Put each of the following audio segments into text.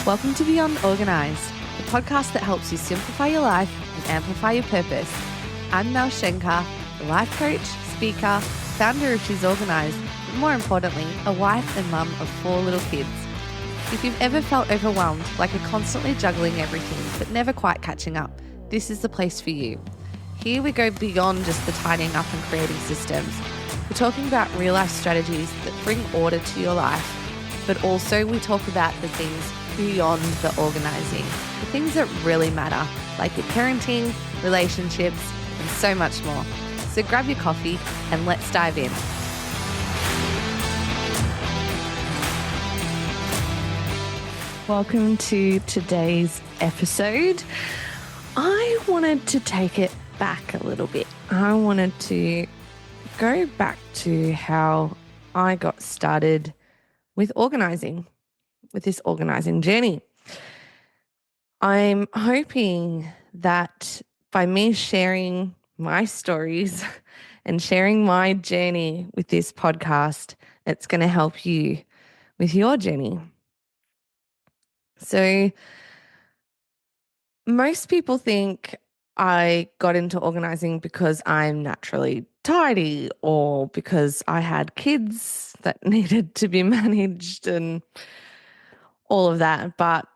Welcome to Beyond Organised, the podcast that helps you simplify your life and amplify your purpose. I'm Mel Schenker, a life coach, speaker, founder of She's Organised, but more importantly, a wife and mum of 4 little kids. If you've ever felt overwhelmed, like you're constantly juggling everything but never quite catching up, this is the place for you. Here we go beyond just the tidying up and creating systems. We're talking about real life strategies that bring order to your life, but also we talk about the things beyond the organising, the things that really matter, like your parenting, relationships, and so much more. So grab your coffee and let's dive in. Welcome to today's episode. I wanted to take it back a little bit. I wanted to go back to how I got started with organising, with this organising journey. I'm hoping that by me sharing my stories and sharing my journey with this podcast, it's going to help you with your journey. So most people think I got into organising because I'm naturally tidy or because I had kids that needed to be managed and all of that. But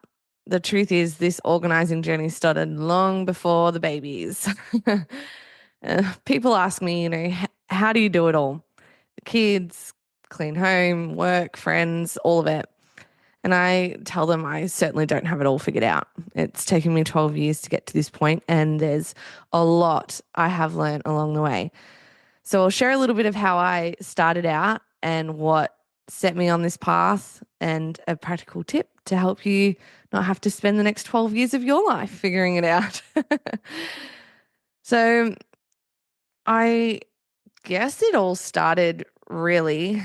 the truth is this organising journey started long before the babies. People ask me, how do you do it all? The kids, clean home, work, friends, all of it. And I tell them I certainly don't have it all figured out. It's taken me 12 years to get to this point, and there's a lot I have learned along the way. So I'll share a little bit of how I started out and what set me on this path and a practical tip to help you not have to spend the next 12 years of your life figuring it out. So I guess it all started really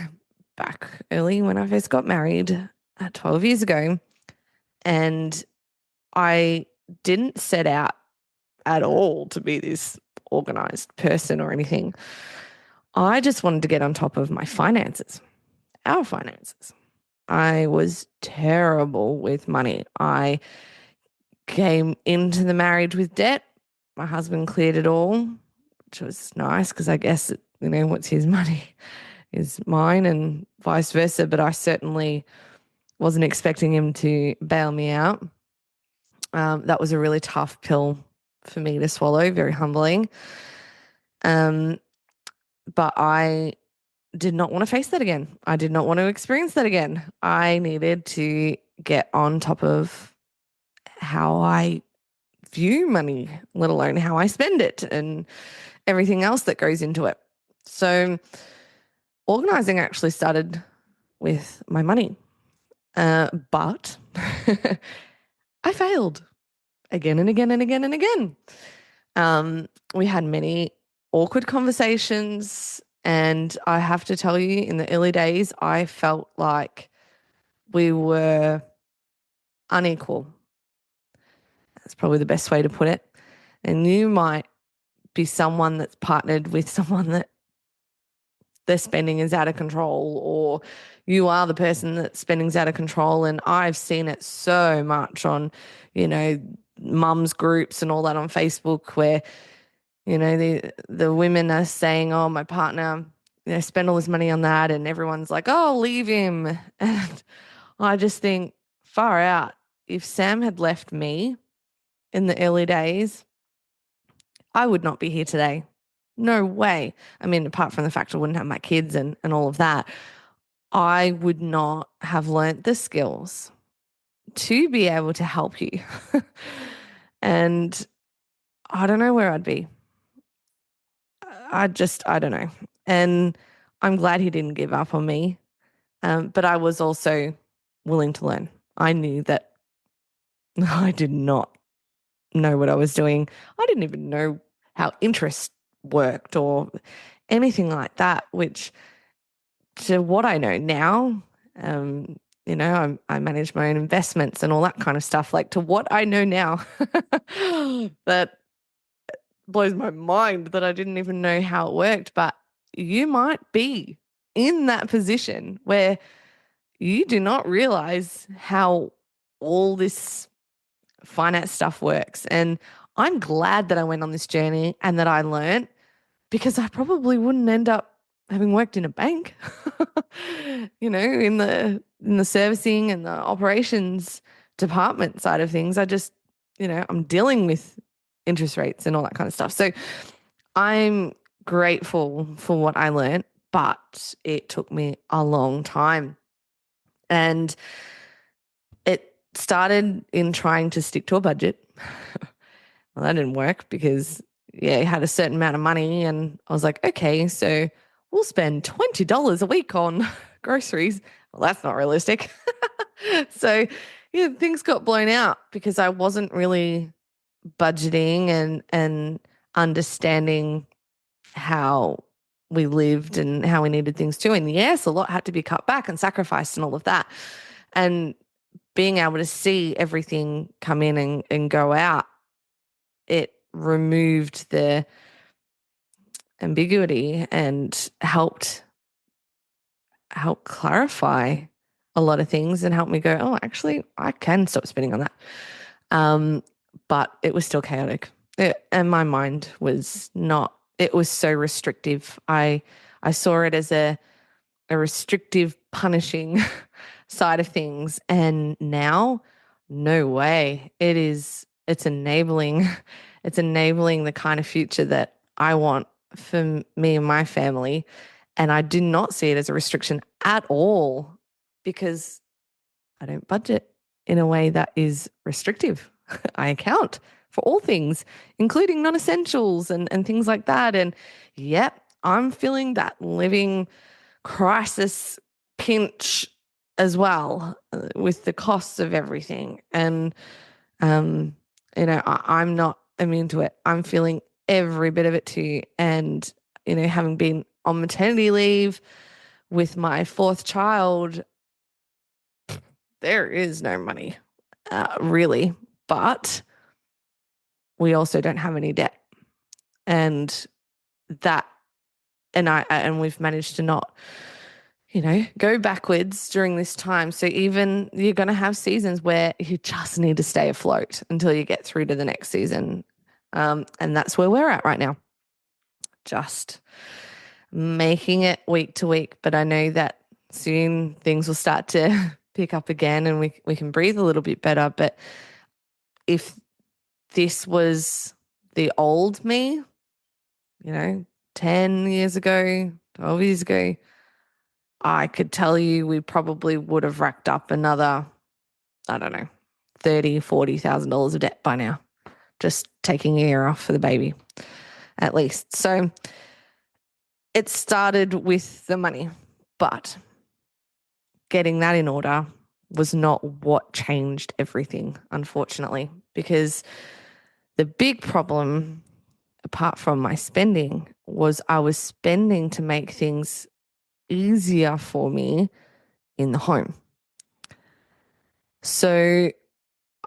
back early when I first got married 12 years ago. And I didn't set out at all to be this organised person or anything. I just wanted to get on top of my finances, our finances. I was terrible with money. I came into the marriage with debt. My husband cleared it all, which was nice because I guess, what's his money is mine and vice versa. But I certainly wasn't expecting him to bail me out. That was a really tough pill for me to swallow, very humbling. But I did not want to face that again. I did not want to experience that again. I needed to get on top of how I view money, let alone how I spend it and everything else that goes into it. So organising actually started with my money. But I failed again and again and again and again. We had many awkward conversations, and I have to tell you, in the early days, I felt like we were unequal. That's probably the best way to put it. And you might be someone that's partnered with someone that their spending is out of control, or you are the person that spending's out of control. And I've seen it so much on, mums groups and all that on Facebook where, the women are saying, oh, my partner, spend all his money on that. And everyone's like, oh, leave him. And I just think, far out. If Sam had left me in the early days, I would not be here today. No way. I mean, apart from the fact I wouldn't have my kids and all of that, I would not have learnt the skills to be able to help you. And I don't know where I'd be. I don't know. And I'm glad he didn't give up on me. But I was also willing to learn. I knew that I did not know what I was doing. I didn't even know how interest worked or anything like that, which to what I know now, I manage my own investments and all that kind of stuff. Like, to what I know now, that blows my mind that I didn't even know how it worked. But you might be in that position where you do not realize how all this finance stuff works. And I'm glad that I went on this journey and that I learned, because I probably wouldn't end up having worked in a bank, in the servicing and the operations department side of things. I just, I'm dealing with interest rates and all that kind of stuff. So I'm grateful for what I learned, but it took me a long time. And it started in trying to stick to a budget. Well, that didn't work because, yeah, I had a certain amount of money and I was like, okay, so we'll spend $20 a week on groceries. Well, that's not realistic. So, yeah, things got blown out because I wasn't really budgeting and understanding how we lived and how we needed things too. And yes, a lot had to be cut back and sacrificed and all of that. And being able to see everything come in and go out, it removed the ambiguity and help clarify a lot of things and help me go, oh, actually, I can stop spending on that. But it was still chaotic. And my mind was not, it was so restrictive. I saw it as a restrictive, punishing side of things. And now, no way. It's enabling, it's enabling the kind of future that I want for me and my family. And I do not see it as a restriction at all because I don't budget in a way that is restrictive. I account for all things, including non-essentials and things like that. And yep, I'm feeling that living crisis pinch as well with the costs of everything. And, I'm not immune to it. I'm feeling every bit of it too. And, having been on maternity leave with my fourth child, there is no money, really. But we also don't have any debt. And that, and we've managed to not go backwards during this time. So even you're going to have seasons where you just need to stay afloat until you get through to the next season. And that's where we're at right now. Just making it week to week. But I know that soon things will start to pick up again and we can breathe a little bit better. But if this was the old me, 10 years ago, 12 years ago, I could tell you we probably would have racked up another, I don't know, $30,000-$40,000 of debt by now, just taking a year off for the baby, at least. So it started with the money, but getting that in order was not what changed everything, unfortunately, because the big problem, apart from my spending, was I was spending to make things easier for me in the home. So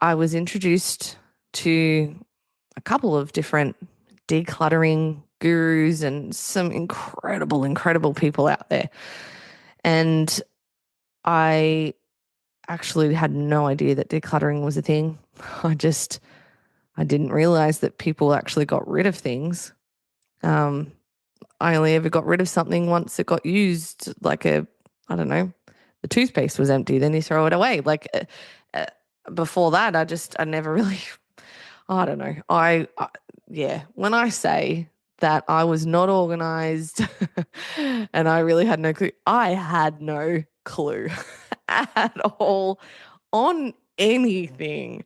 I was introduced to a couple of different decluttering gurus and some incredible, incredible people out there. And I actually had no idea that decluttering was a thing. I didn't realize that people actually got rid of things. I only ever got rid of something once it got used, like I don't know, the toothpaste was empty, then you throw it away. Like before that, I never really, I don't know. Yeah, when I say that I was not organized and I really had no clue, I had no clue at all on anything.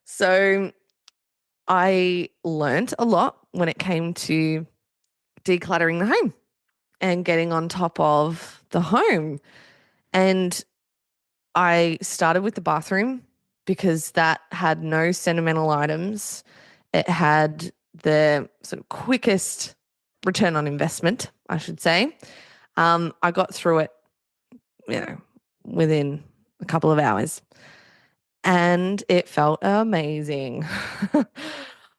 So I learned a lot when it came to decluttering the home and getting on top of the home. And I started with the bathroom because that had no sentimental items. It had the sort of quickest return on investment, I should say. I got through it, within a couple of hours. And it felt amazing.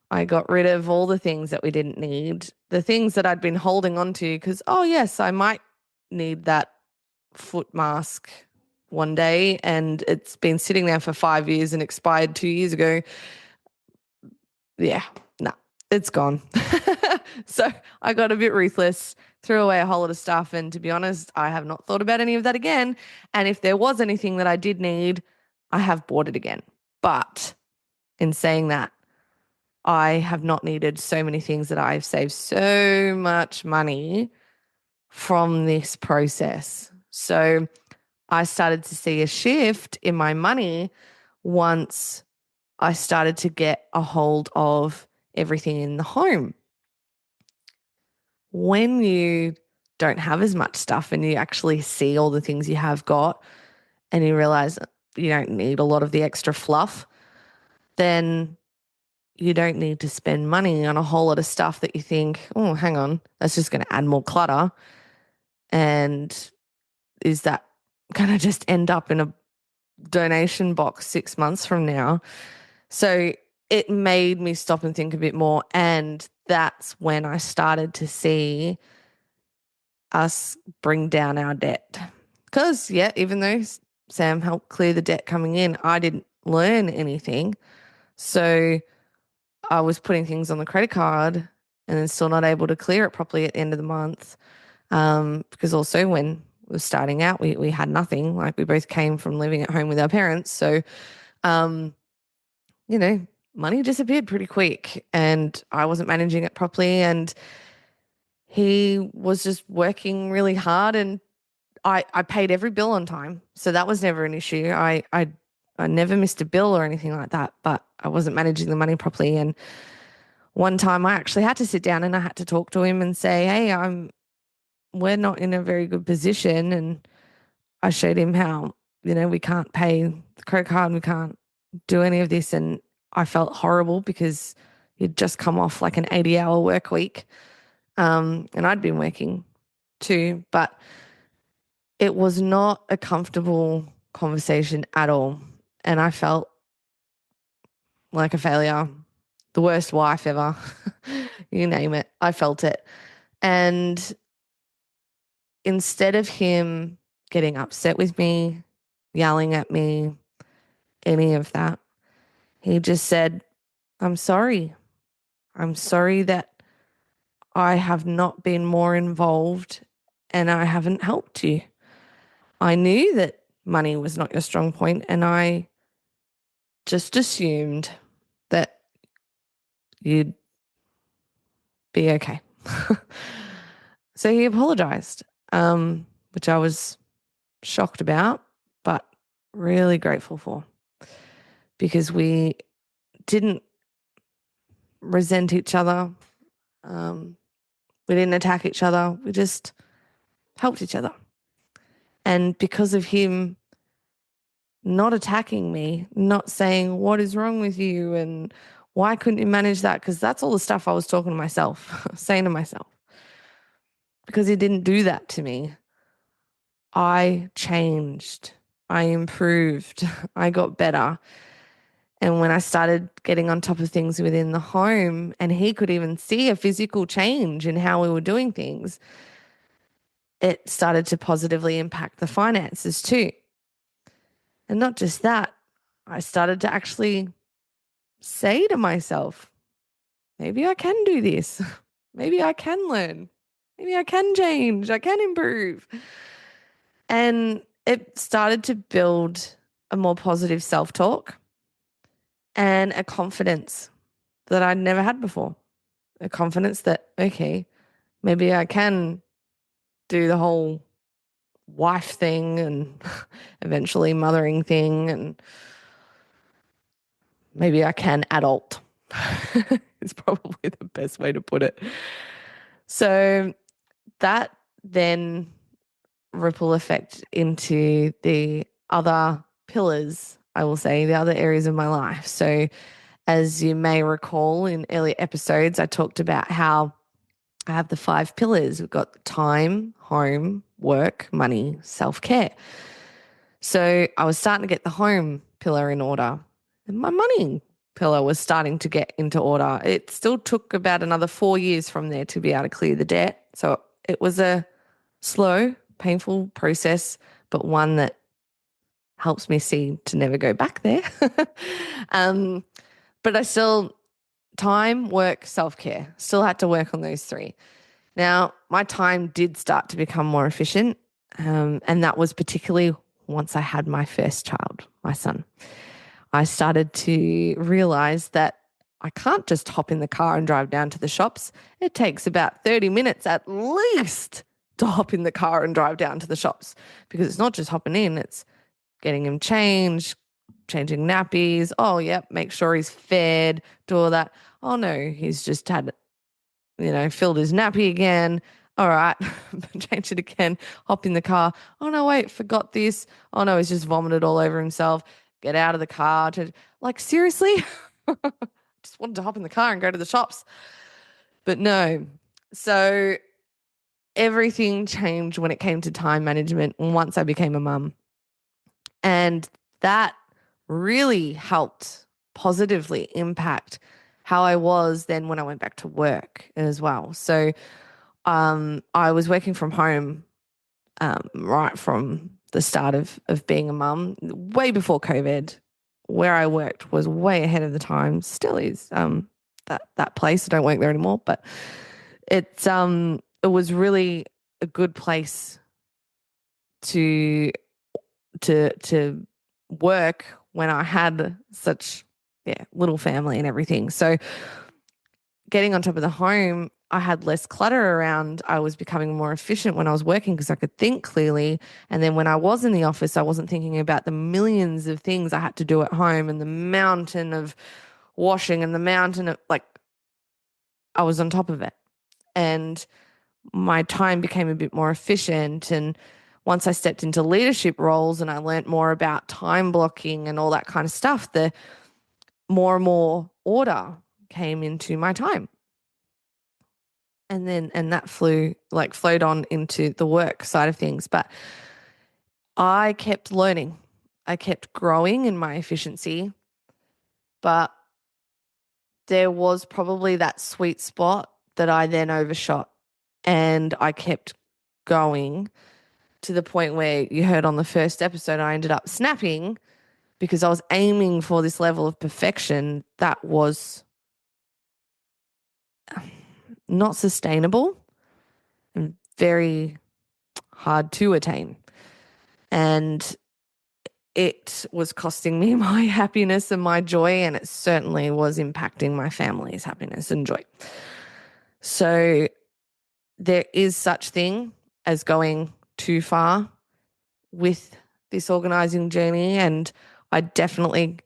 I got rid of all the things that we didn't need, the things that I'd been holding on to because, oh, yes, I might need that foot mask one day and it's been sitting there for 5 years and expired 2 years ago, yeah, no, it's gone. So I got a bit ruthless, threw away a whole lot of stuff. And to be honest, I have not thought about any of that again. And if there was anything that I did need, I have bought it again. But in saying that, I have not needed so many things that I've saved so much money from this process. So I started to see a shift in my money once I started to get a hold of everything in the home. When you don't have as much stuff and you actually see all the things you have got and you realize you don't need a lot of the extra fluff, then you don't need to spend money on a whole lot of stuff that you think, oh, hang on, that's just going to add more clutter. And is that going to just end up in a donation box 6 months from now? So it made me stop and think a bit more. And that's when I started to see us bring down our debt. Because, yeah, even though Sam helped clear the debt coming in, I didn't learn anything. So I was putting things on the credit card and then still not able to clear it properly at the end of the month. Because also when we were starting out, we had nothing. Like we both came from living at home with our parents. So, you know, money disappeared pretty quick and I wasn't managing it properly. And he was just working really hard and I paid every bill on time. So that was never an issue. I never missed a bill or anything like that, but I wasn't managing the money properly. And one time I actually had to sit down and I had to talk to him and say, hey, we're not in a very good position. And I showed him how, we can't pay the credit card, we can't do any of this. And I felt horrible because he'd just come off like an 80-hour work week. And I'd been working too, but it was not a comfortable conversation at all. And I felt like a failure, the worst wife ever. You name it. I felt it. And instead of him getting upset with me, yelling at me, any of that, he just said, I'm sorry. I'm sorry that I have not been more involved and I haven't helped you. I knew that money was not your strong point and I just assumed that you'd be okay. So he apologized, which I was shocked about, but really grateful for because we didn't resent each other. We didn't attack each other. We just helped each other. And because of him not attacking me, not saying, what is wrong with you? And why couldn't you manage that? Because that's all the stuff I was talking to myself, saying to myself. Because he didn't do that to me. I changed. I improved. I got better. And when I started getting on top of things within the home, and he could even see a physical change in how we were doing things, it started to positively impact the finances too. And not just that, I started to actually say to myself, maybe I can do this. Maybe I can learn. Maybe I can change. I can improve. And it started to build a more positive self-talk and a confidence that I'd never had before. A confidence that, okay, maybe I can do the whole wife thing and eventually mothering thing, and maybe I can adult. It's probably the best way to put it. So that then ripple effect into the other pillars, I will say, the other areas of my life. So as you may recall in earlier episodes, I talked about how I have the 5 pillars. We've got time, home, work, money, self-care. So I was starting to get the home pillar in order. And my money pillar was starting to get into order. It still took about another 4 years from there to be able to clear the debt. So it was a slow, painful process, but one that helps me see to never go back there. um, but I still, time, work, self care, still had to work on those three. Now, my time did start to become more efficient. And that was particularly once I had my first child, my son. I started to realize that I can't just hop in the car and drive down to the shops. It takes about 30 minutes at least to hop in the car and drive down to the shops, because it's not just hopping in, it's getting him changed, changing nappies. Oh, yep, make sure he's fed, do all that. Oh, no, he's just had, filled his nappy again. All right, change it again, hop in the car. Oh, no, wait, forgot this. Oh, no, he's just vomited all over himself. Get out of the car. Like, seriously? Just wanted to hop in the car and go to the shops. But no. So everything changed when it came to time management once I became a mum. And that really helped positively impact how I was then when I went back to work as well. So I was working from home right from the start of being a mum, way before COVID. Where I worked was way ahead of the time, still is. That place, I don't work there anymore, but it was really a good place to to work when I had such little family and everything. So getting on top of the home, I had less clutter around. I was becoming more efficient when I was working because I could think clearly. And then when I was in the office, I wasn't thinking about the millions of things I had to do at home and the mountain of washing and the mountain of I was on top of it. And my time became a bit more efficient. And once I stepped into leadership roles and I learned more about time blocking and all that kind of stuff, the more and more order came into my time. And that flowed on into the work side of things. But I kept learning. I kept growing in my efficiency, but there was probably that sweet spot that I then overshot, and I kept going to the point where you heard on the first episode, I ended up snapping because I was aiming for this level of perfection that was not sustainable and very hard to attain. And it was costing me my happiness and my joy, and it certainly was impacting my family's happiness and joy. So there is such thing as going too far with this organizing journey, and I definitely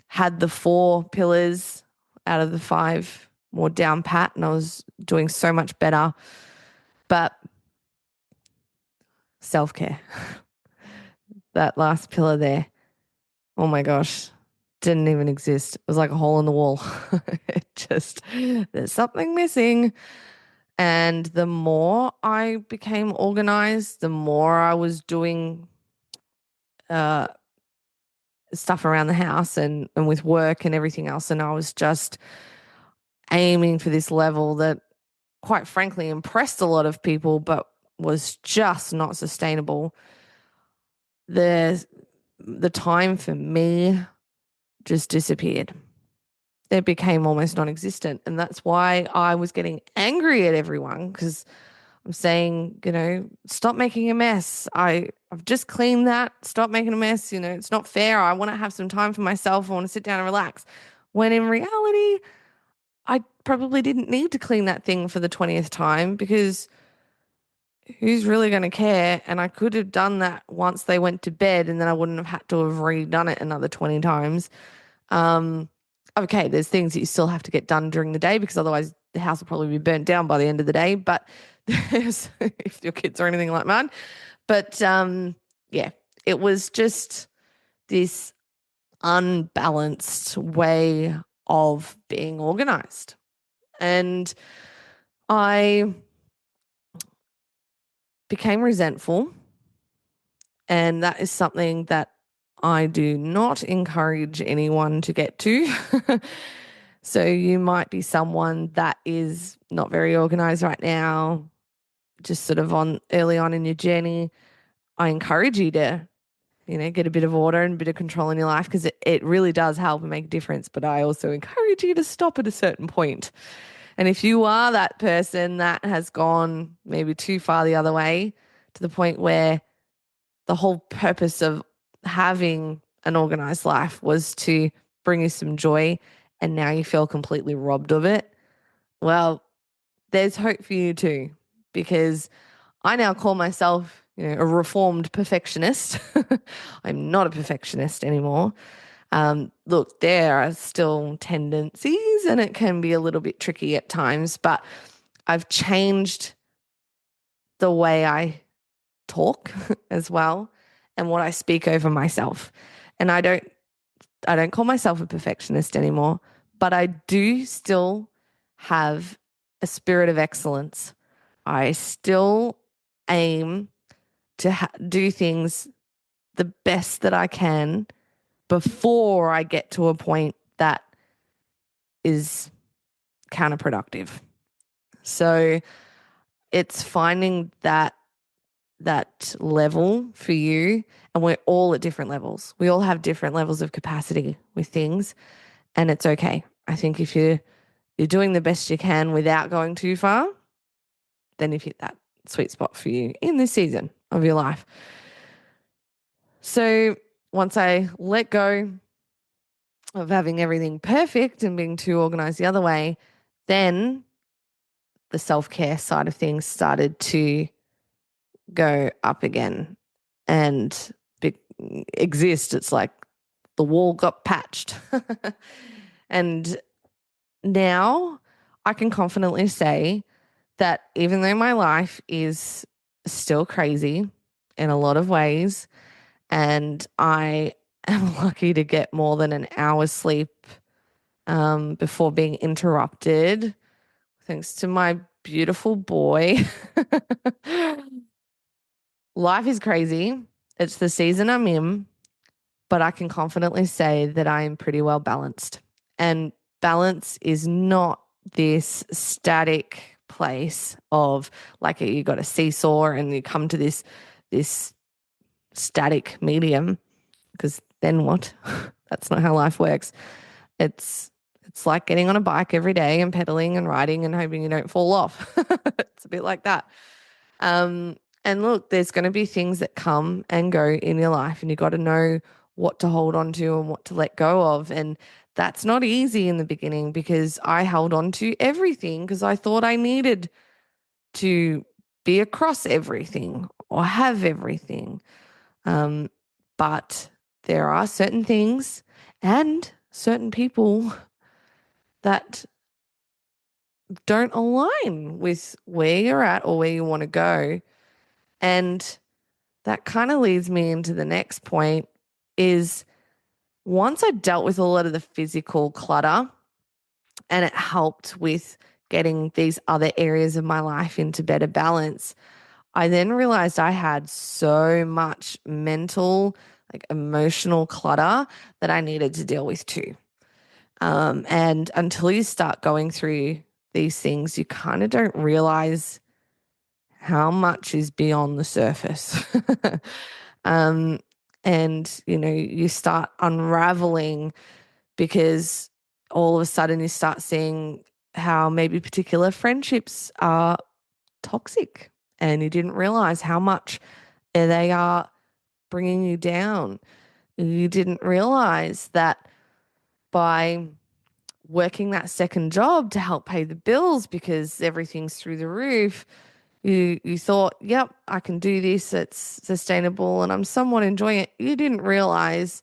had the 4 pillars out of the 5 more down pat, and I was doing so much better. But self-care, that last pillar there, oh my gosh, didn't even exist. It was like a hole in the wall. There's something missing. And the more I became organized, the more I was doing stuff around the house and with work and everything else. And I was just aiming for this level that, quite frankly, impressed a lot of people, but was just not sustainable. The time for me just disappeared. It became almost non-existent. And that's why I was getting angry at everyone, because I'm saying, stop making a mess. I've just cleaned that. Stop making a mess. It's not fair. I want to have some time for myself. I want to sit down and relax. When in reality, I probably didn't need to clean that thing for the 20th time, because who's really going to care? And I could have done that once they went to bed, and then I wouldn't have had to have redone it another 20 times. Okay, there's things that you still have to get done during the day, because otherwise the house will probably be burnt down by the end of the day. But if your kids are anything like mine. But it was just this unbalanced way of being organized. And I became resentful. And that is something that I do not encourage anyone to get to. So you might be someone that is not very organized right now, just sort of early on in your journey. I encourage you to get a bit of order and a bit of control in your life because it really does help and make a difference. But I also encourage you to stop at a certain point. And if you are that person that has gone maybe too far the other way to the point where the whole purpose of having an organized life was to bring you some joy and now you feel completely robbed of it, well, there's hope for you too, because I now call myself, a reformed perfectionist. I'm not a perfectionist anymore. Look, there are still tendencies and it can be a little bit tricky at times, but I've changed the way I talk as well and what I speak over myself. And I don't call myself a perfectionist anymore, but I do still have a spirit of excellence. I still aim to do things the best that I can before I get to a point that is counterproductive. So it's finding that level for you, and we're all at different levels. We all have different levels of capacity with things, and it's okay. I think if you're doing the best you can without going too far, then you've hit that sweet spot for you in this season of your life. So once I let go of having everything perfect and being too organized the other way, then the self-care side of things started to go up again and exist. It's like the wall got patched. And now I can confidently say that even though my life is still crazy in a lot of ways, and I am lucky to get more than an hour's sleep before being interrupted, thanks to my beautiful boy. Life is crazy. It's the season I'm in, but I can confidently say that I am pretty well balanced. And balance is not this static place of like you got a seesaw and you come to this static medium, because then what? That's not how life works. It's it's like getting on a bike every day and pedaling and riding and hoping you don't fall off. It's a bit like that. Um, and look, there's going to be things that come and go in your life, and you got to know what to hold on to and what to let go of. And that's not easy in the beginning because I held on to everything because I thought I needed to be across everything or have everything. Um, but there are certain things and certain people that don't align with where you're at or where you want to go. And that kind of leads me into the next point is once I dealt with a lot of the physical clutter and it helped with getting these other areas of my life into better balance, I then realized I had so much mental, like emotional clutter that I needed to deal with too. And until you start going through these things, you kind of don't realize how much is beyond the surface. um, and, you start unraveling because all of a sudden you start seeing how maybe particular friendships are toxic and you didn't realize how much they are bringing you down. You didn't realize that by working that second job to help pay the bills because everything's through the roof, you thought, yep, I can do this, it's sustainable and I'm somewhat enjoying it. You didn't realize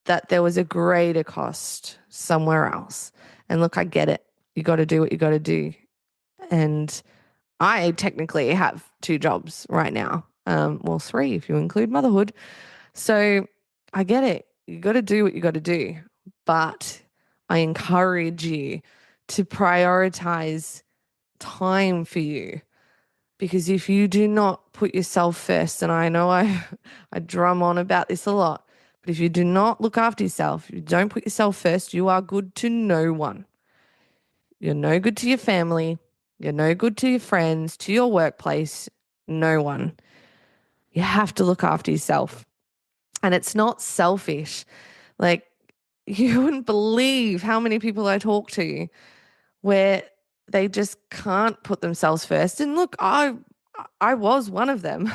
that there was a greater cost somewhere else. And look, I get it. You got to do what you got to do. And I technically have two jobs right now. Well, three if you include motherhood. So I get it. You got to do what you got to do. But I encourage you to prioritize time for you. Because if you do not put yourself first, and I know I drum on about this a lot, but if you do not look after yourself, you don't put yourself first, you are good to no one. You're no good to your family. You're no good to your friends, to your workplace, no one. You have to look after yourself. And it's not selfish. Like, you wouldn't believe how many people I talk to where they just can't put themselves first. And look, I was one of them.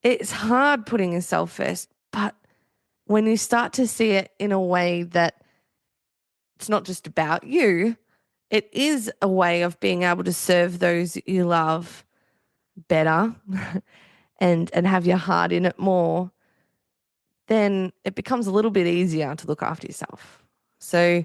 It's hard putting yourself first, but when you start to see it in a way that it's not just about you, it is a way of being able to serve those you love better and have your heart in it more, then it becomes a little bit easier to look after yourself. So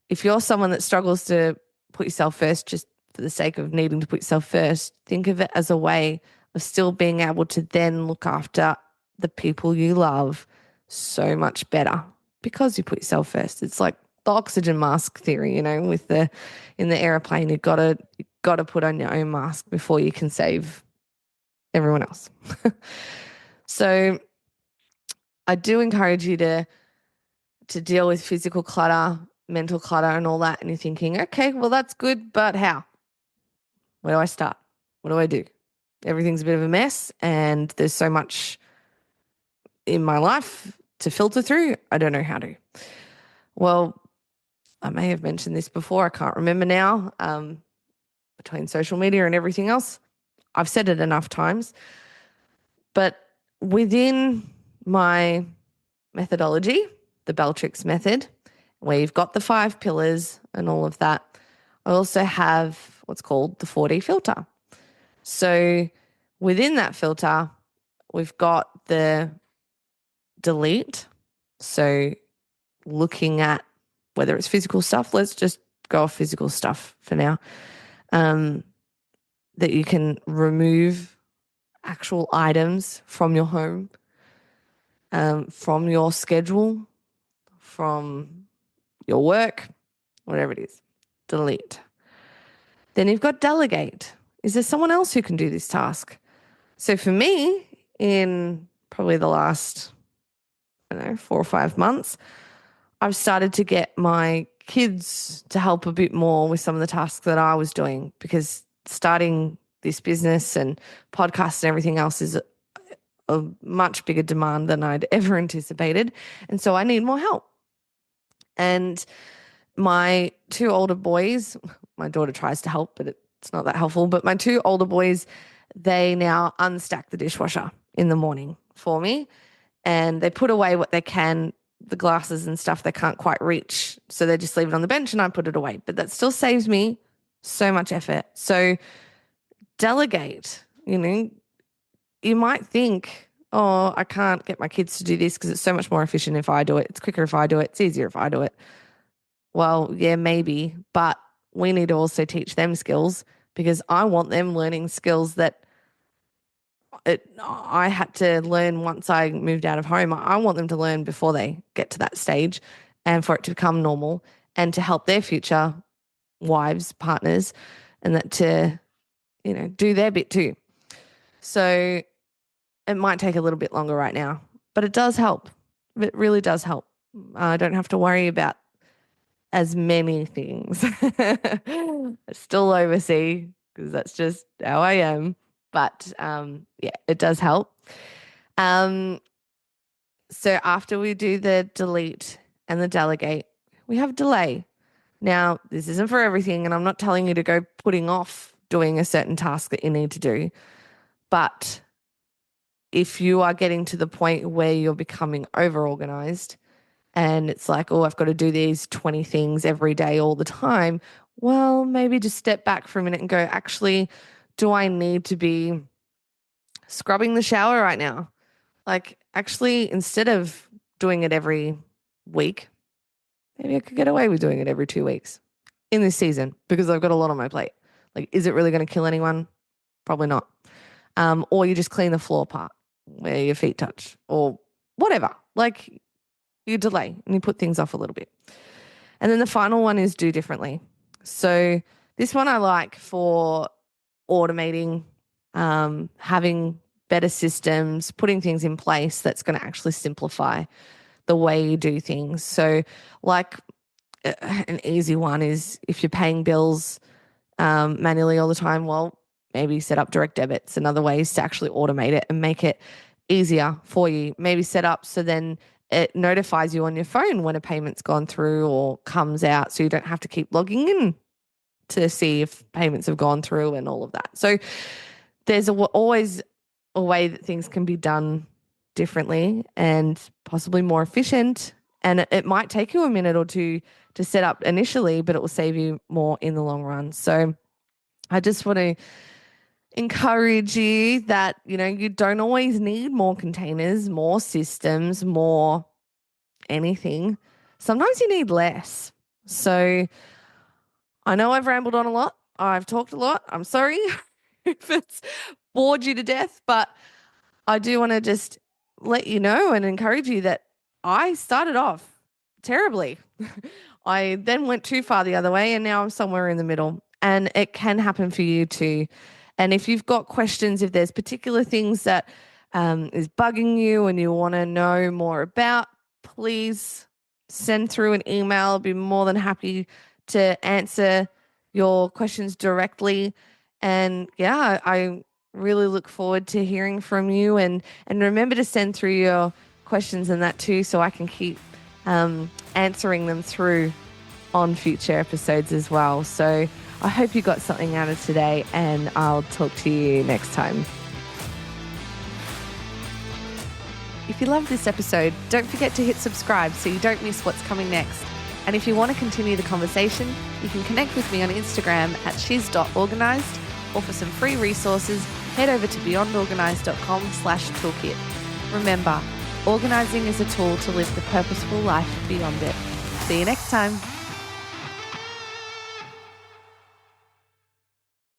if you're someone that struggles to put yourself first just for the sake of needing to put yourself first, think of it as a way of still being able to then look after the people you love so much better because you put yourself first. It's like the oxygen mask theory, with in the airplane, you gotta put on your own mask before you can save everyone else. So I do encourage you to deal with physical clutter, mental clutter, and all that. And you're thinking, okay, well, that's good, but how? Where do I start? What do I do? Everything's a bit of a mess, and there's so much in my life to filter through. I don't know how to. Well, I may have mentioned this before. I can't remember now. Between social media and everything else, I've said it enough times. But within my methodology, the Beltrix method, where you've got the 5 pillars and all of that, I also have what's called the 4D filter. So within that filter, we've got the delete. So looking at whether it's physical stuff, let's just go off physical stuff for now, that you can remove actual items from your home, from your schedule, from your work, whatever it is. Delete. Then you've got delegate. Is there someone else who can do this task? So for me, in probably the last, 4 or 5 months, I've started to get my kids to help a bit more with some of the tasks that I was doing, because starting this business and podcasts and everything else is a much bigger demand than I'd ever anticipated. And so I need more help. And my 2 older boys, my daughter tries to help, but it's not that helpful. But my 2 older boys, they now unstack the dishwasher in the morning for me, and they put away what they can, the glasses and stuff they can't quite reach. So they just leave it on the bench and I put it away. But that still saves me so much effort. So delegate, you might think, oh, I can't get my kids to do this because it's so much more efficient if I do it. It's quicker if I do it. It's easier if I do it. Well, yeah, maybe, but we need to also teach them skills, because I want them learning skills that I had to learn once I moved out of home. I want them to learn before they get to that stage, and for it to become normal and to help their future wives, partners, and that to, do their bit too. So it might take a little bit longer right now, but it does help. It really does help. I don't have to worry about as many things. I still oversee because that's just how I am. But yeah, it does help. So after we do the delete and the delegate, we have delay. Now, this isn't for everything, and I'm not telling you to go putting off doing a certain task that you need to do. But if you are getting to the point where you're becoming over-organized and it's like, oh, I've got to do these 20 things every day all the time, well, maybe just step back for a minute and go, actually, do I need to be scrubbing the shower right now? Like, actually, instead of doing it every week, maybe I could get away with doing it every 2 weeks in this season because I've got a lot on my plate. Like, is it really going to kill anyone? Probably not. Or you just clean the floor part where your feet touch or whatever. Like, you delay and you put things off a little bit. And then the final one is do differently. So this one I like for automating, having better systems, putting things in place that's going to actually simplify the way you do things. So like an easy one is if you're paying bills manually all the time, well, maybe set up direct debits and other ways to actually automate it and make it easier for you. Maybe set up so then it notifies you on your phone when a payment's gone through or comes out, so you don't have to keep logging in to see if payments have gone through and all of that. So there's always a way that things can be done differently and possibly more efficient. And it might take you a minute or two to set up initially, but it will save you more in the long run. So I just want to encourage you that, you don't always need more containers, more systems, more anything. Sometimes you need less. So I know I've rambled on a lot. I've talked a lot. I'm sorry if it's bored you to death, but I do want to just let you know and encourage you that I started off terribly. I then went too far the other way, and now I'm somewhere in the middle. And it can happen for you too. And if you've got questions, if there's particular things that is bugging you and you want to know more about, please send through an email. I'll be more than happy to answer your questions directly. And yeah, I really look forward to hearing from you, and remember to send through your questions and that too, so I can keep answering them through on future episodes as well. So I hope you got something out of today, and I'll talk to you next time. If you loved this episode, don't forget to hit subscribe so you don't miss what's coming next. And if you want to continue the conversation, you can connect with me on Instagram at shiz.organised, or for some free resources, head over to beyondorganised.com/toolkit. Remember, organising is a tool to live the purposeful life beyond it. See you next time.